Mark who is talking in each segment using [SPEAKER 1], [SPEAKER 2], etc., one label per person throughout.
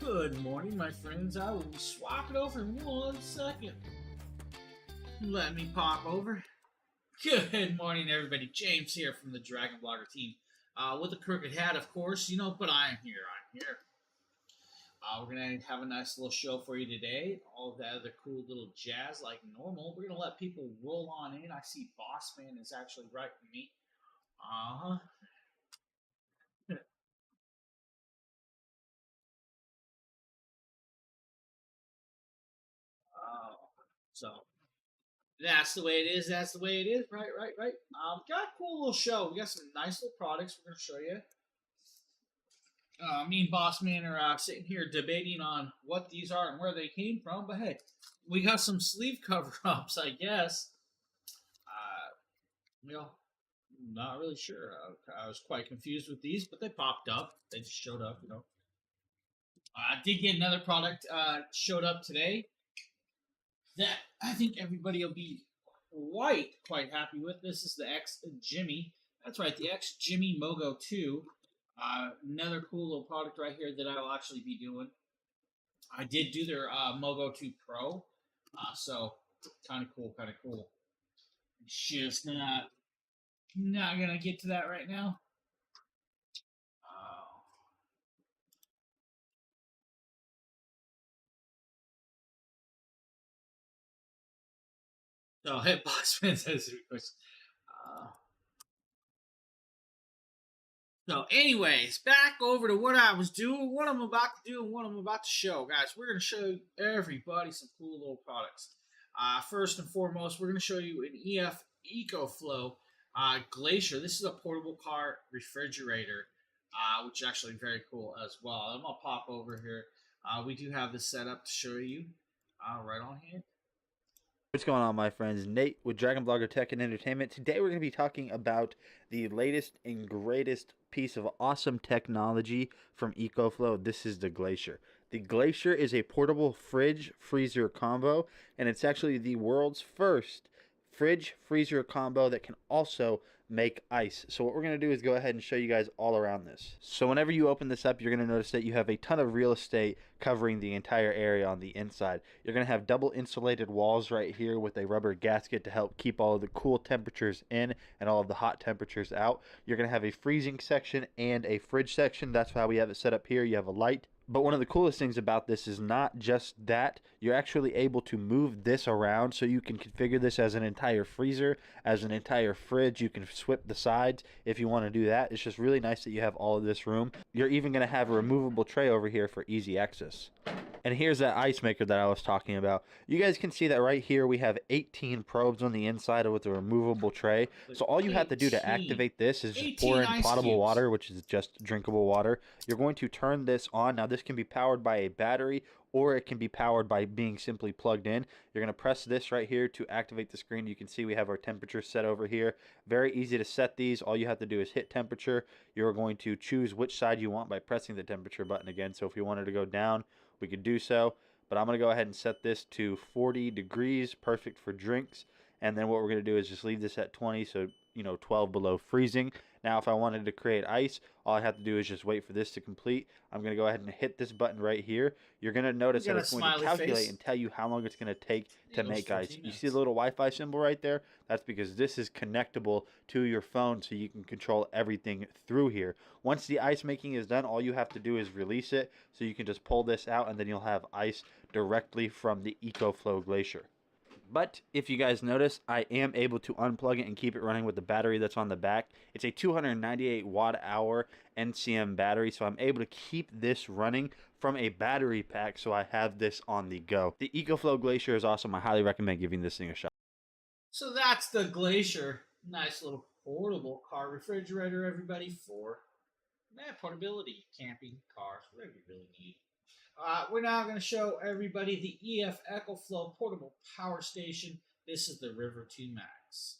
[SPEAKER 1] Good morning, my friends. I will be swapping over in 1 second. Let me pop over. Good morning, everybody. James here from the Dragon Blogger team. With a crooked hat, of course, but I am here. We're going to have a nice little show for you today. All of that other cool little jazz like normal. We're going to let people roll on in. I see Bossman is actually right with me. Uh-huh. So that's the way it is. That's the way it is. Right. Got a cool little show. We got some nice little products we're going to show you. Me and Boss Man are sitting here debating on what these are and where they came from. But hey, we got some sleeve cover ups, I guess. Not really sure. I was quite confused with these, but they popped up. They just showed up. I did get another product showed up today that I think everybody will be quite happy with. This is the X Jimmy. That's right, the X Jimmy Mogo 2. Another cool little product right here that I'll actually be doing. I did do their Mogo 2 Pro, so kind of cool. Just not gonna get to that right now. So hey, Bossman says So, anyways, back over to what I was doing, what I'm about to do, and what I'm about to show, guys. We're going to show everybody some cool little products. First and foremost, we're going to show you an EF EcoFlow Glacier. This is a portable car refrigerator, which is actually very cool as well. I'm going to pop over here. We do have this set up to show you right on here.
[SPEAKER 2] What's going on, my friends? Nate with Dragon Blogger Tech and Entertainment. Today we're going to be talking about the latest and greatest piece of awesome technology from EcoFlow. This is the Glacier. The Glacier is a portable fridge-freezer combo, and it's actually the world's first fridge-freezer combo that can also make ice. So what we're going to do is go ahead and show you guys all around this. So whenever you open this up, you're going to notice that you have a ton of real estate covering the entire area on the inside. You're going to have double insulated walls right here with a rubber gasket to help keep all of the cool temperatures in and all of the hot temperatures out. You're going to have a freezing section and a fridge section. That's how we have it set up here. You have a light. But one of the coolest things about this is not just that, you're actually able to move this around, so you can configure this as an entire freezer, as an entire fridge. You can swip the sides if you want to do that. It's just really nice that you have all of this room. You're even going to have a removable tray over here for easy access. And here's that ice maker that I was talking about. You guys can see that right here we have 18 probes on the inside with a removable tray. So all you have to do to activate this is just pour in potable water, which is just drinkable water. You're going to turn this on. Now this can be powered by a battery, or it can be powered by being simply plugged in. You're going to press this right here to activate the screen. You can see we have our temperature set over here. Very easy to set these. All you have to do is hit temperature. You're going to choose which side you want by pressing the temperature button again. So if you wanted to go down, we could do so. But I'm going to go ahead and set this to 40 degrees, perfect for drinks. And then what we're going to do is just leave this at 20, so 12 below freezing. Now if I wanted to create ice, all I have to do is just wait for this to complete. I'm going to go ahead and hit this button right here. You're going to notice that it's going to calculate and tell you how long it's going to take to make ice. You see the little Wi-Fi symbol right there? That's because this is connectable to your phone, so you can control everything through here. Once the ice making is done, all you have to do is release it, so you can just pull this out and then you'll have ice directly from the EcoFlow Glacier. But if you guys notice, I am able to unplug it and keep it running with the battery that's on the back. It's a 298 watt hour NCM battery, so I'm able to keep this running from a battery pack, so I have this on the go. The EcoFlow Glacier is awesome. I highly recommend giving this thing a shot.
[SPEAKER 1] So that's the Glacier. Nice little portable car refrigerator, everybody, for portability, camping, cars, whatever you really need. We're now going to show everybody the EF EcoFlow portable power station. This is the River 2 Max.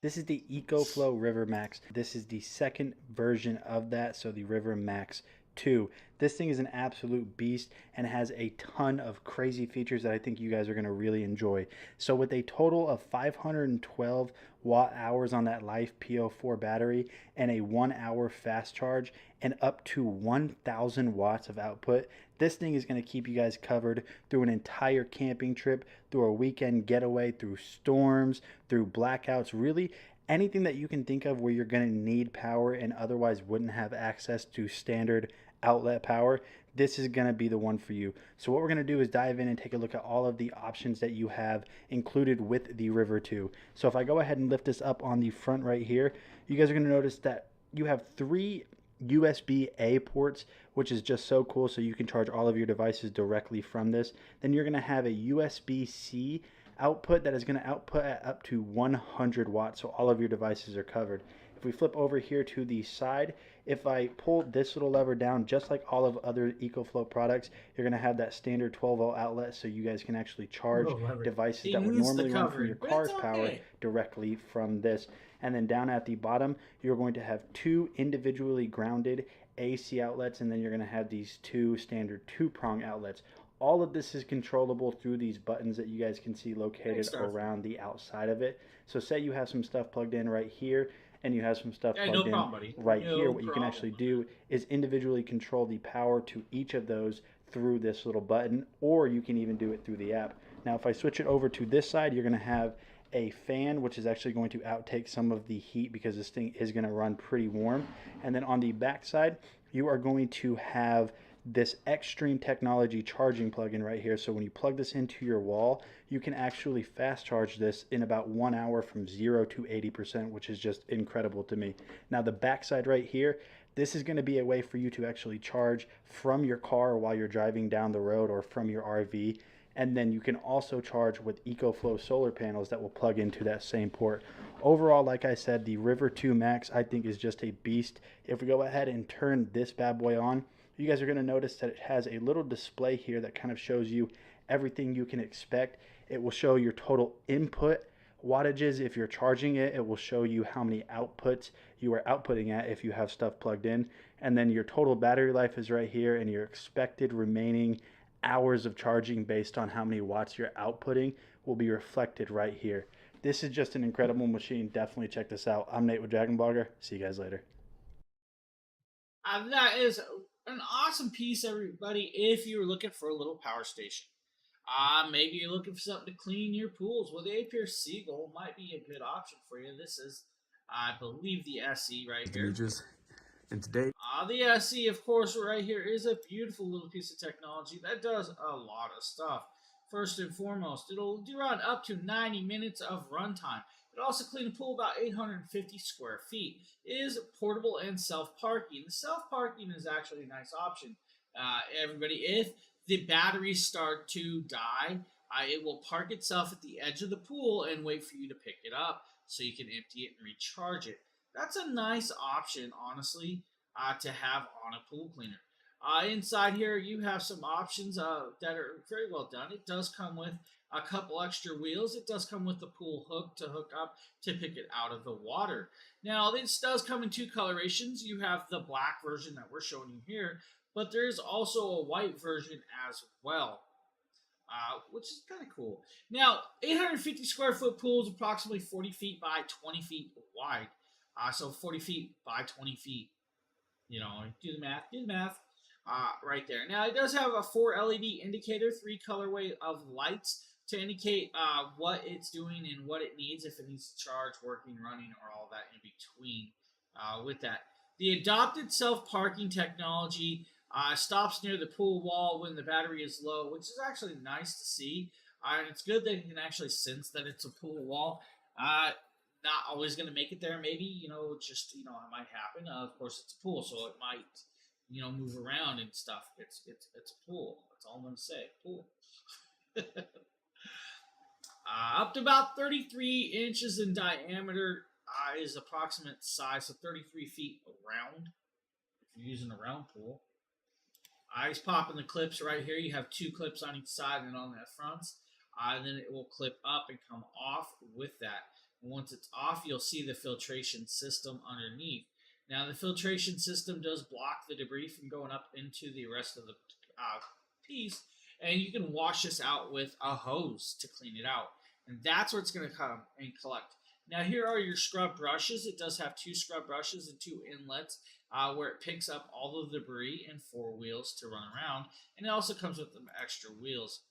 [SPEAKER 2] This is the EcoFlow River Max. This is the second version of that, so the River Max 2. This thing is an absolute beast and has a ton of crazy features that I think you guys are going to really enjoy. So with a total of 512 watt hours on that Life PO4 battery and a 1 hour fast charge and up to 1000 watts of output, this thing is going to keep you guys covered through an entire camping trip, through a weekend getaway, through storms, through blackouts, really anything that you can think of where you're going to need power and otherwise wouldn't have access to standard outlet power. This is going to be the one for you. So what we're going to do is dive in and take a look at all of the options that you have included with the River 2. So if I go ahead and lift this up on the front right here, you guys are going to notice that you have 3 USB-A ports, which is just so cool, so you can charge all of your devices directly from this. Then you're going to have a USB-C output that is going to output at up to 100 watts, so all of your devices are covered. If we flip over here to the side, if I pull this little lever down, just like all of other EcoFlow products, you're going to have that standard 12 volt outlet, so you guys can actually charge devices that would normally run from your car's power directly from this. And then down at the bottom, you're going to have 2 individually grounded AC outlets, and then you're going to have these 2 standard 2-prong outlets. All of this is controllable through these buttons that you guys can see located around the outside of it. So say you have some stuff plugged in right here and you have some stuff plugged in right here. What you can actually do is individually control the power to each of those through this little button, or you can even do it through the app. Now if I switch it over to this side, you're going to have a fan, which is actually going to outtake some of the heat because this thing is going to run pretty warm. And then on the back side, you are going to have this Extreme Technology charging plug-in right here. So when you plug this into your wall, you can actually fast charge this in about 1 hour from 0 to 80%, which is just incredible to me. Now the backside right here, this is going to be a way for you to actually charge from your car while you're driving down the road or from your RV. And then you can also charge with EcoFlow solar panels that will plug into that same port. Overall, like I said, the River 2 Max I think is just a beast. If we go ahead and turn this bad boy on, you guys are going to notice that it has a little display here that kind of shows you everything you can expect. It will show your total input wattages if you're charging it. It will show you how many outputs you are outputting at if you have stuff plugged in. And then your total battery life is right here, and your expected remaining hours of charging based on how many watts you're outputting will be reflected right here. This is just an incredible machine. Definitely check this out. I'm Nate with Dragon Blogger. See you guys later.
[SPEAKER 1] That is an awesome piece, everybody, if you're looking for a little power station. Maybe you're looking for something to clean your pools. Well, the A-Pure Seagull might be a good option for you. This is, I believe, the SE right here.
[SPEAKER 3] And today,
[SPEAKER 1] the SE, of course, right here is a beautiful little piece of technology that does a lot of stuff. First and foremost, it'll do around up to 90 minutes of runtime. It'll also clean a pool about 850 square feet. It is portable and self-parking. The self-parking is actually a nice option. Everybody, if the batteries start to die, it will park itself at the edge of the pool and wait for you to pick it up so you can empty it and recharge it. That's a nice option, honestly, to have on a pool cleaner. Inside here, you have some options that are very well done. It does come with a couple extra wheels. It does come with the pool hook to hook up to pick it out of the water. Now, this does come in 2 colorations. You have the black version that we're showing you here, but there is also a white version as well, which is kind of cool. Now, 850 square foot pool is approximately 40 feet by 20 feet wide. So 40 feet by 20 feet. You know, do the math. Right there. Now, it does have a 4 LED indicator, 3 colorway of lights to indicate what it's doing and what it needs, if it needs to charge, working, running, or all that in between with that. The adopted self-parking technology stops near the pool wall when the battery is low, which is actually nice to see. And it's good that you can actually sense that it's a pool wall. Not always going to make it there, maybe, just, it might happen. Of course, it's a pool, so it might, move around and stuff. It's a pool. That's all I'm going to say. Pool. Up to about 33 inches in diameter is approximate size, so 33 feet around, if you're using a round pool. He's popping the clips right here. You have 2 clips on each side and on that front. Then it will clip up and come off with that. Once it's off, you'll see the filtration system underneath. Now, the filtration system does block the debris from going up into the rest of the piece, and you can wash this out with a hose to clean it out. And that's where it's going to come and collect. Now, here are your scrub brushes. It does have 2 scrub brushes and 2 inlets where it picks up all of the debris and 4 wheels to run around. And it also comes with some extra wheels.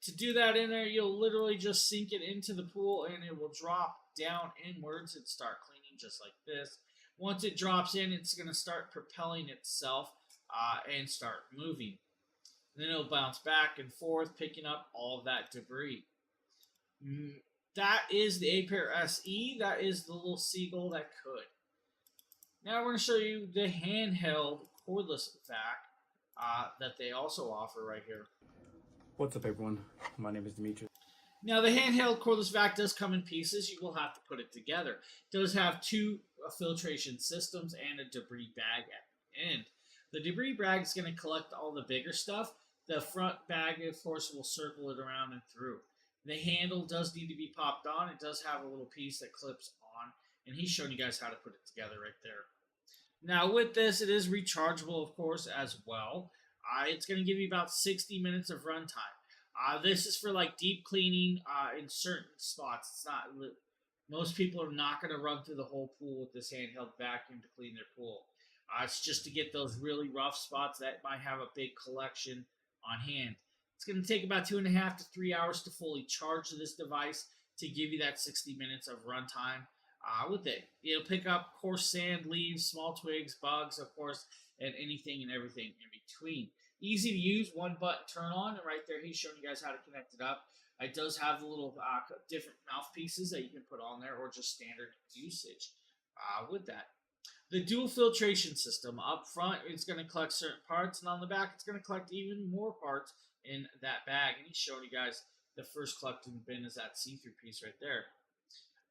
[SPEAKER 1] To do that in there, you'll literally just sink it into the pool and it will drop down inwards and start cleaning just like this. Once it drops in, it's going to start propelling itself and start moving. And then it'll bounce back and forth, picking up all of that debris. That is the Apeir SE. That is the little seagull that could. Now we're going to show you the handheld cordless vac that they also offer right here.
[SPEAKER 3] What's up, everyone? My name is Dimitri.
[SPEAKER 1] Now, the handheld cordless vac does come in pieces. You will have to put it together. It does have 2 filtration systems and a debris bag at the end. The debris bag is going to collect all the bigger stuff. The front bag, of course, will circle it around and through. The handle does need to be popped on. It does have a little piece that clips on, and he's showing you guys how to put it together right there. Now, with this, it is rechargeable, of course, as well. It's going to give you about 60 minutes of runtime. This is for like deep cleaning in certain spots. It's not. Most people are not going to run through the whole pool with this handheld vacuum to clean their pool. It's just to get those really rough spots that might have a big collection on hand. It's going to take about 2.5 to 3 hours to fully charge this device to give you that 60 minutes of runtime with it. It'll pick up coarse sand, leaves, small twigs, bugs, of course, and anything and everything in between. Easy to use, 1 button turn on, and right there he's showing you guys how to connect it up. It does have the little different mouthpieces that you can put on there, or just standard usage with that. The dual filtration system up front is going to collect certain parts, and on the back it's going to collect even more parts in that bag. And he's showing you guys the first collecting bin is that see-through piece right there.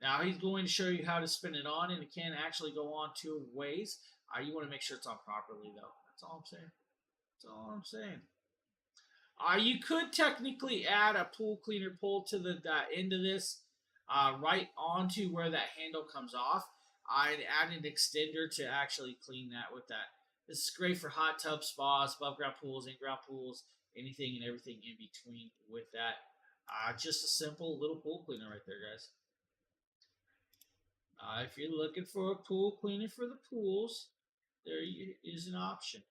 [SPEAKER 1] Now he's going to show you how to spin it on, and it can actually go on 2 ways. You want to make sure it's on properly, though. That's all I'm saying. That's all I'm saying. You could technically add a pool cleaner pull to the end of this, right onto where that handle comes off. I'd add an extender to actually clean that with that. This is great for hot tub spas, above ground pools, in-ground pools, anything and everything in between with that. Just a simple little pool cleaner right there, guys. If you're looking for a pool cleaner for the pools, there is an option.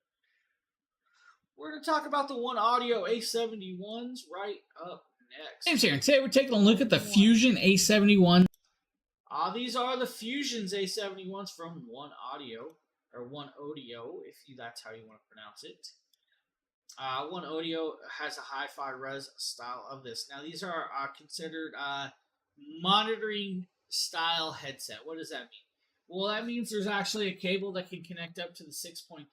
[SPEAKER 1] We're going to talk about the One Audio A71s right up next.
[SPEAKER 4] James here, and today we're taking a look at the Fusion A71.
[SPEAKER 1] These are the Fusions A71s from One Audio, or One Audio, if that's how you want to pronounce it. One Audio has a hi-fi res style of this. Now, these are considered monitoring style headset. What does that mean? Well, that means there's actually a cable that can connect up to the 6.35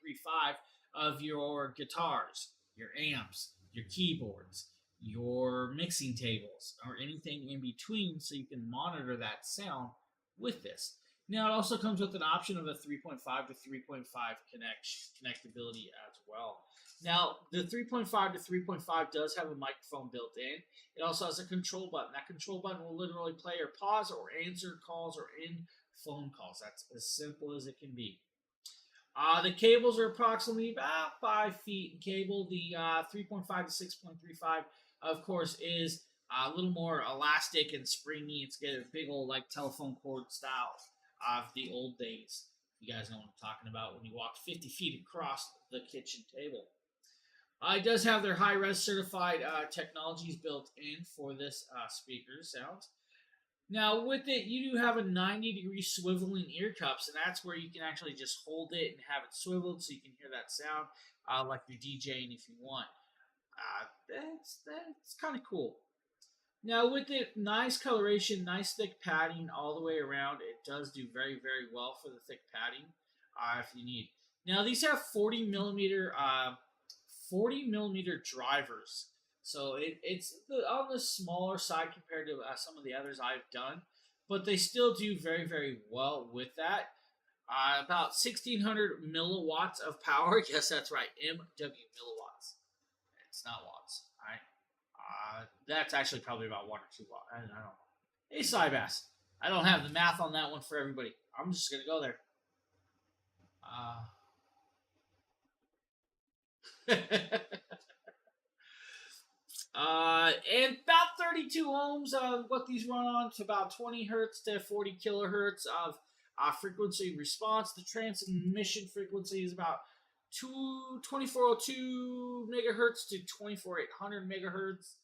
[SPEAKER 1] of your guitars, your amps, your keyboards, your mixing tables, or anything in between, so you can monitor that sound with this. Now, it also comes with an option of a 3.5 to 3.5 connectability as well. Now, the 3.5 to 3.5 does have a microphone built in. It also has a control button. That control button will literally play or pause or answer calls or in phone calls. That's as simple as it can be. The cables are approximately about 5 feet in cable. The 3.5 to 6.35, of course, is a little more elastic and springy. It's got a big old like telephone cord style of the old days. You guys know what I'm talking about when you walk 50 feet across the kitchen table. It does have their high-res certified technologies built in for this speaker sound. Now, with it, you do have a 90-degree swiveling ear cups, and that's where you can actually just hold it and have it swiveled so you can hear that sound like you're DJing if you want. That's kind of cool. Now, with it, nice coloration, nice thick padding all the way around. It does do very, very well for the thick padding if you need. Now, these have 40 millimeter drivers. So it's on the smaller side compared to some of the others I've done, but they still do very, very well with that. About 1,600 milliwatts of power. Yes, that's right, MW milliwatts. It's not watts, all right? That's actually probably about 1 or 2 watts. I don't know. Hey, Cybass, I don't have the math on that one for everybody. I'm just going to go there. And about 32 ohms of what these run on to about 20 hertz to 40 kilohertz of frequency response. The transmission frequency is about 2402 megahertz to 24800 megahertz.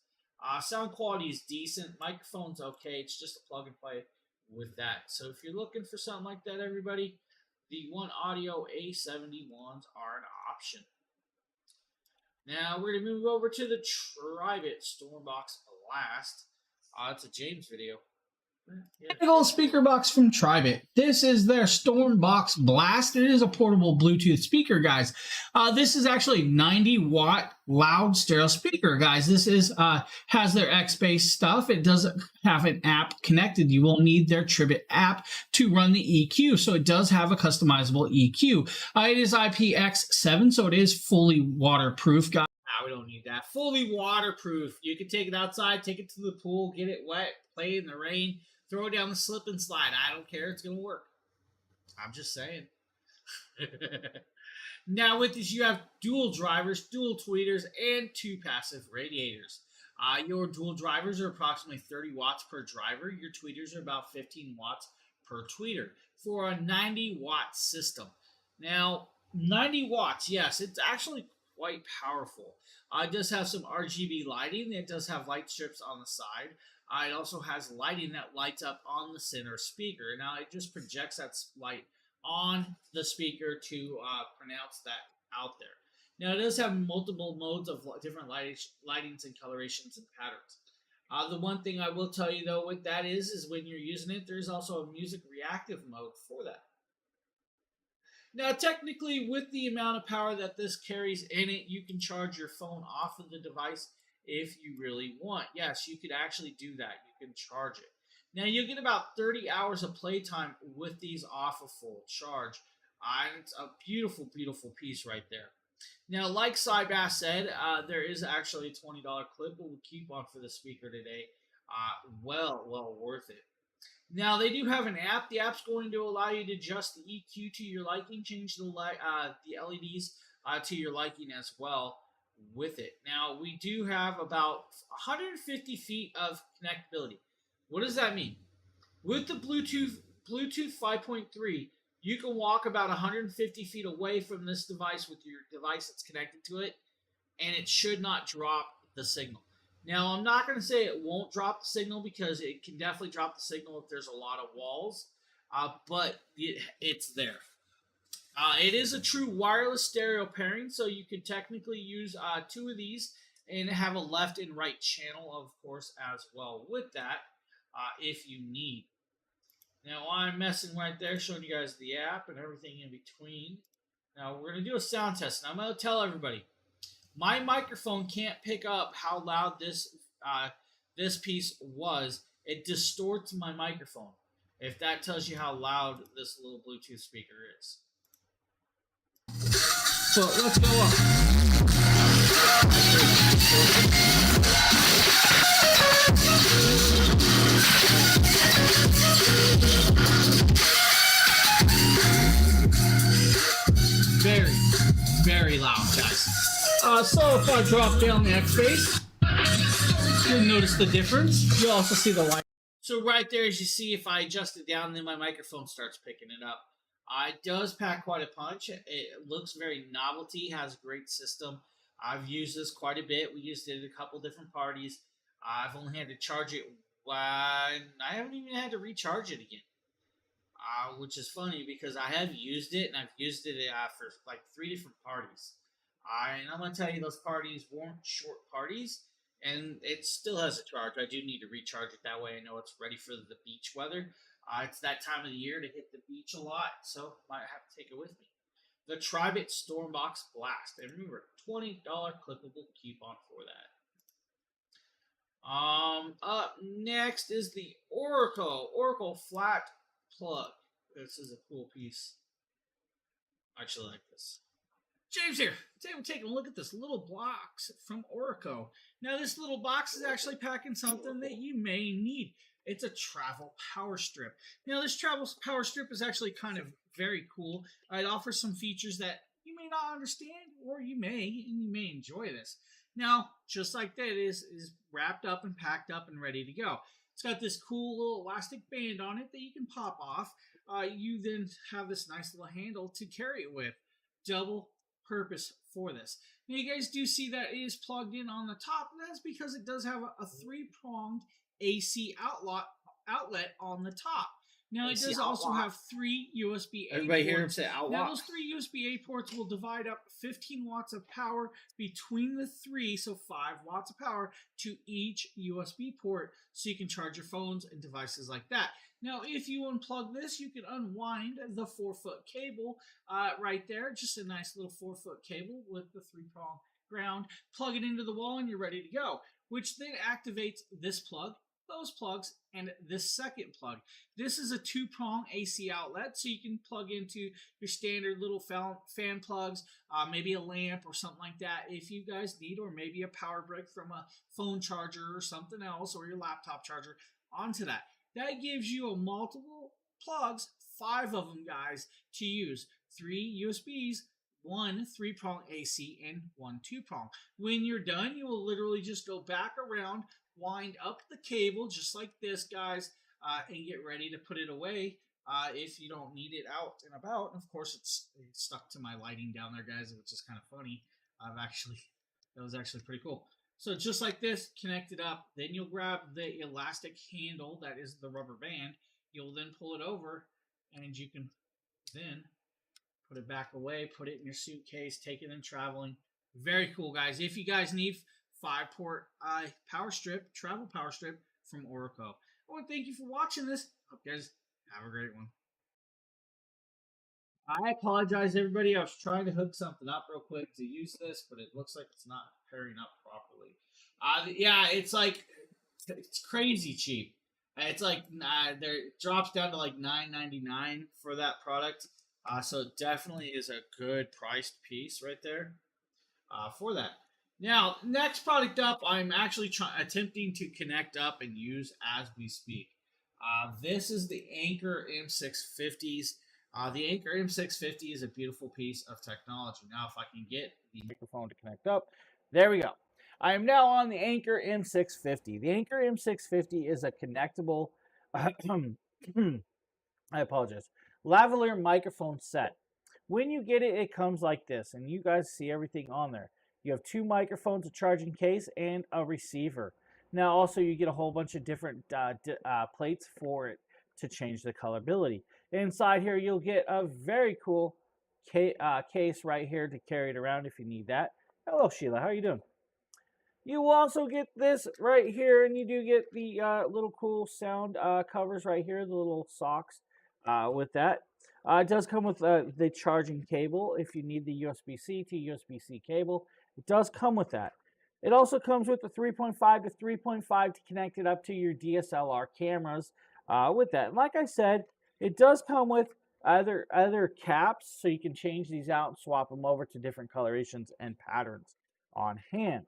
[SPEAKER 1] Sound quality is decent. Microphone's okay. It's just a plug and play with that. So if you're looking for something like that, everybody, the One Audio A71s are an option. Now we're going to move over to the Tribit Stormbox Blast. It's a James video. Yeah.
[SPEAKER 4] Big old speaker box from Tribit. This is their Stormbox Blast. It is a portable Bluetooth speaker, guys. This is actually 90-watt loud stereo speaker, guys. This is has their X-Base stuff. It doesn't have an app connected. You will need their Tribit app to run the EQ. So it does have a customizable EQ. It is IPX7, so it is fully waterproof, guys.
[SPEAKER 1] We don't need that. Fully waterproof. You can take it outside, take it to the pool, get it wet, play it in the rain, throw it down the slip and slide. I don't care. It's going to work. I'm just saying. Now with this, you have dual drivers, dual tweeters, and 2 passive radiators. Your dual drivers are approximately 30 watts per driver. Your tweeters are about 15 watts per tweeter for a 90-watt system. Now, 90 watts, yes, it's actually quite powerful. It does have some RGB lighting. It does have light strips on the side. It also has lighting that lights up on the center speaker. Now, it just projects that light on the speaker to pronounce that out there. Now, it does have multiple modes of different lightings and colorations and patterns. The one thing I will tell you, though, with that is when you're using it, there's also a music reactive mode for that. Now, technically, with the amount of power that this carries in it, you can charge your phone off of the device if you really want. Yes, you could actually do that. You can charge it. Now, you'll get about 30 hours of playtime with these off of full charge. It's a beautiful, beautiful piece right there. Now, like Cybass said, there is actually a $20 clippable coupon for the speaker today. Well worth it. Now, they do have an app. The app's going to allow you to adjust the EQ to your liking, change the LEDs to your liking as well with it. Now, we do have about 150 feet of connectability. What does that mean? With the Bluetooth 5.3, you can walk about 150 feet away from this device with your device that's connected to it, and it should not drop the signal. Now, I'm not going to say it won't drop the signal because it can definitely drop the signal if there's a lot of walls, but it's there. It is a true wireless stereo pairing, so you can technically use 2 of these and have a left and right channel, of course, as well with that if you need. Now, I'm messing right there, showing you guys the app and everything in between. Now, we're going to do a sound test, and I'm going to tell everybody. My microphone can't pick up how loud this piece was. It distorts my microphone. If that tells you how loud this little Bluetooth speaker is.
[SPEAKER 4] So let's go up. Very, very loud, guys. So if I drop down the X-Base, you'll notice the difference. You'll also see the light.
[SPEAKER 1] So right there, as you see, if I adjust it down, then my microphone starts picking it up. It does pack quite a punch. It looks very novelty, has a great system. I've used this quite a bit. We used it at a couple different parties. I've only had to charge it I haven't even had to recharge it again. Which is funny because I have used it, and I've used it for like 3 different parties. And I'm going to tell you, those parties weren't short parties, and it still has a charge. I do need to recharge it. That way I know it's ready for the beach weather. It's that time of the year to hit the beach a lot, so might have to take it with me. The Tribit Stormbox Blast. And remember, $20 clippable coupon for that. Up next is the Oracle Flat Plug. This is a cool piece. I actually like this.
[SPEAKER 4] James here. Today we're taking a look at this little box from Oracle. Now this little box is actually packing something that you may need. It's a travel power strip. Now, this travel power strip is actually kind of very cool. It offers some features that you may not understand, or you may enjoy this. Now, just like that, it is wrapped up and packed up and ready to go. It's got this cool little elastic band on it that you can pop off. You then have this nice little handle to carry it with. Double purpose for this. Now, you guys do see that it is plugged in on the top, and that's because it does have a three-pronged AC outlet on the top. Now, it does also have 3 USB-A
[SPEAKER 1] Everybody
[SPEAKER 4] ports.
[SPEAKER 1] hear him say outlaw?
[SPEAKER 4] Now, those 3 USB-A ports will divide up 15 watts of power between the 3, so 5 watts of power to each USB port, so you can charge your phones and devices like that. Now, if you unplug this, you can unwind the 4-foot cable right there. Just a nice little 4-foot cable with the 3-prong ground. Plug it into the wall and you're ready to go, which then activates this plug, those plugs, and this second plug. This is a 2-prong AC outlet, so you can plug into your standard little fan plugs, maybe a lamp or something like that if you guys need, or maybe a power brick from a phone charger or something else, or your laptop charger onto that. That gives you a multiple plugs, 5 of them, guys, to use. 3 USBs, 1 3-prong AC, and 1 2-prong. When you're done, you will literally just go back around, wind up the cable just like this, guys, and get ready to put it away if you don't need it out and about. And of course, it's stuck to my lighting down there, guys, which is kind of funny. That was actually pretty cool. So just like this, connect it up. Then you'll grab the elastic handle that is the rubber band. You'll then pull it over, and you can then put it back away, put it in your suitcase, take it in traveling. Very cool, guys. If you guys need 5-port power strip, travel power strip from Oraco. I want to thank you for watching this. Hope you guys have a great one. I apologize, everybody. I was trying to hook something up real quick to use this, but it looks like it's not pairing up properly. Yeah, it's crazy cheap. It's like it drops down to like $9.99 for that product. So it definitely is a good priced piece right there for that. Now, next product up, I'm actually attempting to connect up and use as we speak. This is the Anker M650s. The Anker M650 is a beautiful piece of technology. Now, if I can get the microphone to connect up, there we go. I am now on the Anker M650. The Anker M650 is a connectable, I apologize, lavalier microphone set. When you get it, it comes like this, and you guys see everything on there. You have 2 microphones, a charging case, and a receiver. Now, also, you get a whole bunch of different plates for it to change the colorability. Inside here, you'll get a very cool case right here to carry it around if you need that. Hello, Sheila. How are you doing? You will also get this right here, and you do get the little cool sound covers right here, the little socks with that. It does come with the charging cable if you need the USB-C to USB-C cable. It does come with that. It also comes with the 3.5 to 3.5 to connect it up to your DSLR cameras with that. And like I said, it does come with other caps, so you can change these out and swap them over to different colorations and patterns on hand.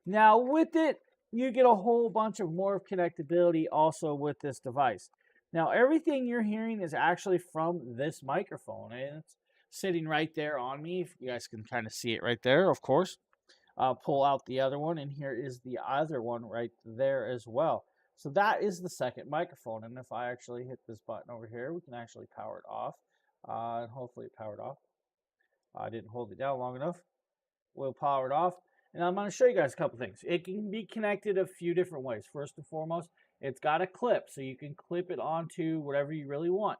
[SPEAKER 4] Now, with it, you get a whole bunch of more connectability also with this device. Now, everything you're hearing is actually from this microphone, and it's sitting right there on me. If you guys can kind of see it right there, of course. Pull out the other one, and here is the other one right there as well. So that is the second microphone, and if I actually hit this button over here, we can actually power it off, and hopefully it powered off. I didn't hold it down long enough. We'll power it off, and I'm going to show you guys a couple things. It can be connected a few different ways. First and foremost, it's got a clip, so you can clip it onto whatever you really want.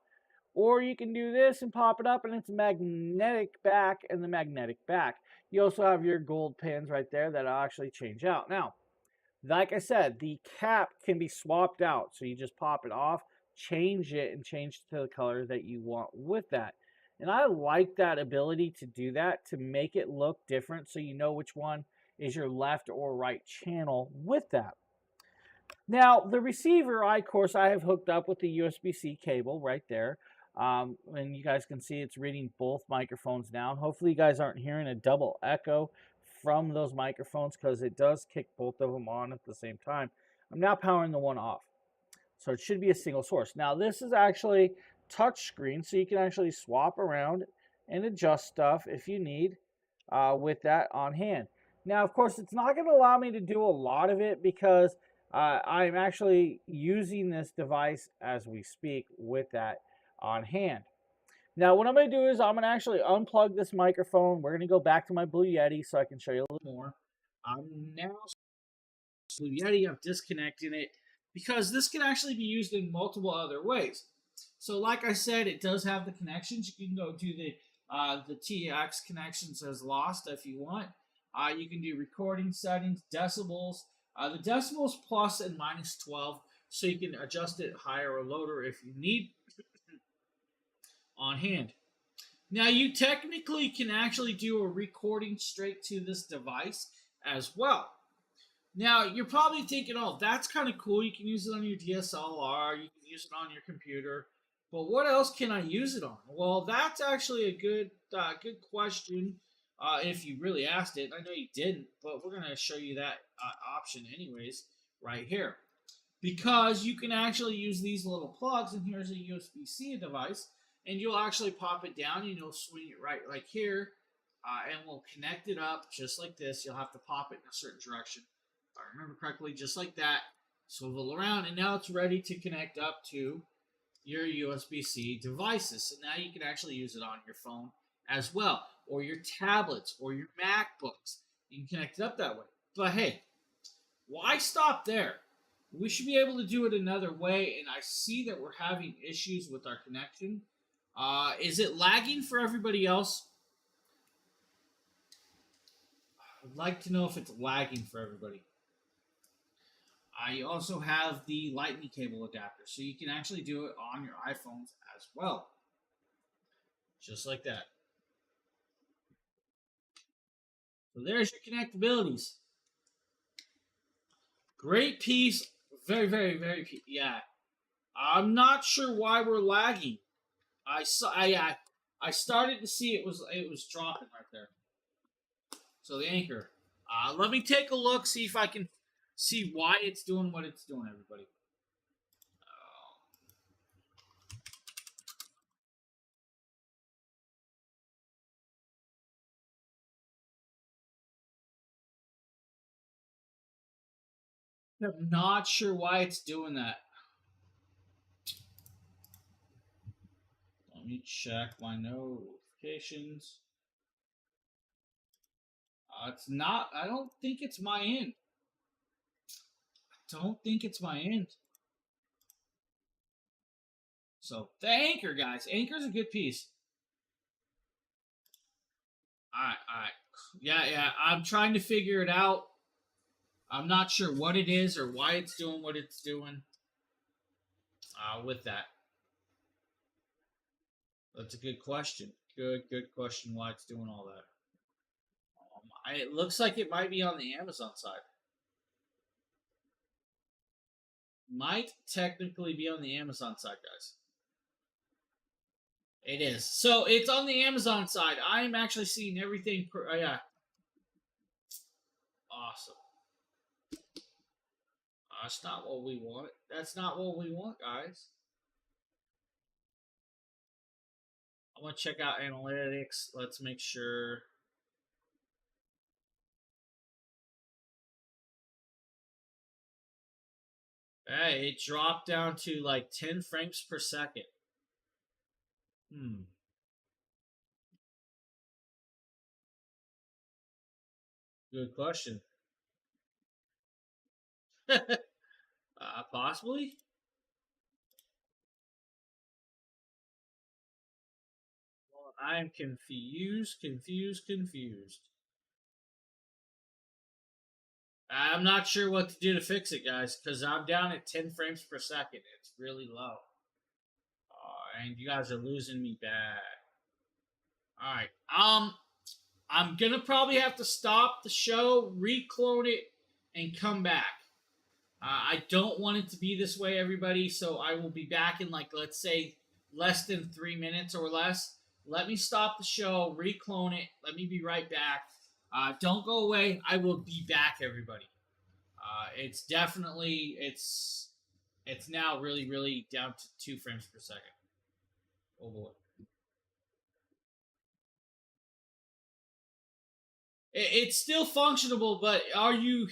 [SPEAKER 4] Or you can do this and pop it up, and it's a magnetic back and the magnetic back. You also have your gold pins right there that will actually change out. Now, like I said, the cap can be swapped out. So you just pop it off, change it, and change it to the color that you want with that. And I like that ability to do that, to make it look different so you know which one is your left or right channel with that. Now, the receiver, of course, I have hooked up with the USB-C cable right there. And you guys can see it's reading both microphones now. Hopefully you guys aren't hearing a double echo from those microphones, because it does kick both of them on at the same time. I'm now powering the one off.
[SPEAKER 5] So it should be a single source. Now this is actually touch screen, so you can actually swap around and adjust stuff if you need with that on hand. Now, of course, it's not going to allow me to do a lot of it because I'm actually using this device as we speak with that on hand. Now, what I'm going to do is I'm going to actually unplug this microphone. We're going to go back to my Blue Yeti so I can show you a little more. I'm now Blue Yeti. I'm disconnecting it because this can actually be used in multiple other ways. So, like I said, it does have the connections. You can go to the TX connections as lost if you want. You can do recording settings, decibels. The decibels plus and minus 12, so you can adjust it higher or lower if you need on hand. Now, you technically can actually do a recording straight to this device as well. Now, you're probably thinking, oh, that's kind of cool. You can use it on your DSLR. You can use it on your computer. But what else can I use it on? Well, that's actually a good question if you really asked it. I know you didn't, but we're going to show you that option anyways right here. Because you can actually use these little plugs, and here's a USB-C device, and you'll actually pop it down, and you'll swing it right like here, and we'll connect it up just like this. You'll have to pop it in a certain direction. If I remember correctly, just like that. Swivel around, and now it's ready to connect up to your USB-C devices. So now you can actually use it on your phone as well, or your tablets, or your MacBooks. You can connect it up that way. But hey, why stop there? We should be able to do it another way, and I see that we're having issues with our connection. Is it lagging for everybody else? I'd like to know if it's lagging for everybody. I also have the lightning cable adapter, so you can actually do it on your iPhones as well. Just like that. So there's your connectabilities. Great piece. Very, very, very, yeah. I'm not sure why we're lagging. I started to see it was dropping right there. So the anchor. Let me take a look, see if I can see why it's doing what it's doing, everybody. I'm not sure why it's doing that. Let me check my notifications. It's not. I don't think it's my end. Don't think it's my end. So the anchor, guys. Anchor's a good piece. Alright. Yeah. I'm trying to figure it out. I'm not sure what it is or why it's doing what it's doing. With that. That's a good question. Good question why it's doing all that. It looks like it might be on the Amazon side. Might technically be on the Amazon side, guys. It is. So it's on the Amazon side. I'm actually seeing everything. Yeah. Awesome. That's not what we want. That's not what we want, guys. I want to check out analytics. Let's make sure. Hey, it dropped down to like 10 frames per second. Good question. Possibly? Well, I am confused. I'm not sure what to do to fix it, guys, because I'm down at 10 frames per second. It's really low. And you guys are losing me bad. Alright. I'm gonna probably have to stop the show, reclone it, and come back. I don't want it to be this way, everybody, so I will be back in, like, let's say, less than 3 minutes or less. Let me stop the show, reclone it. Let me be right back. Don't go away. I will be back, everybody. It's definitely,
[SPEAKER 1] It's now really, really down to 2 frames per second. Oh boy. It's still functionable, but are you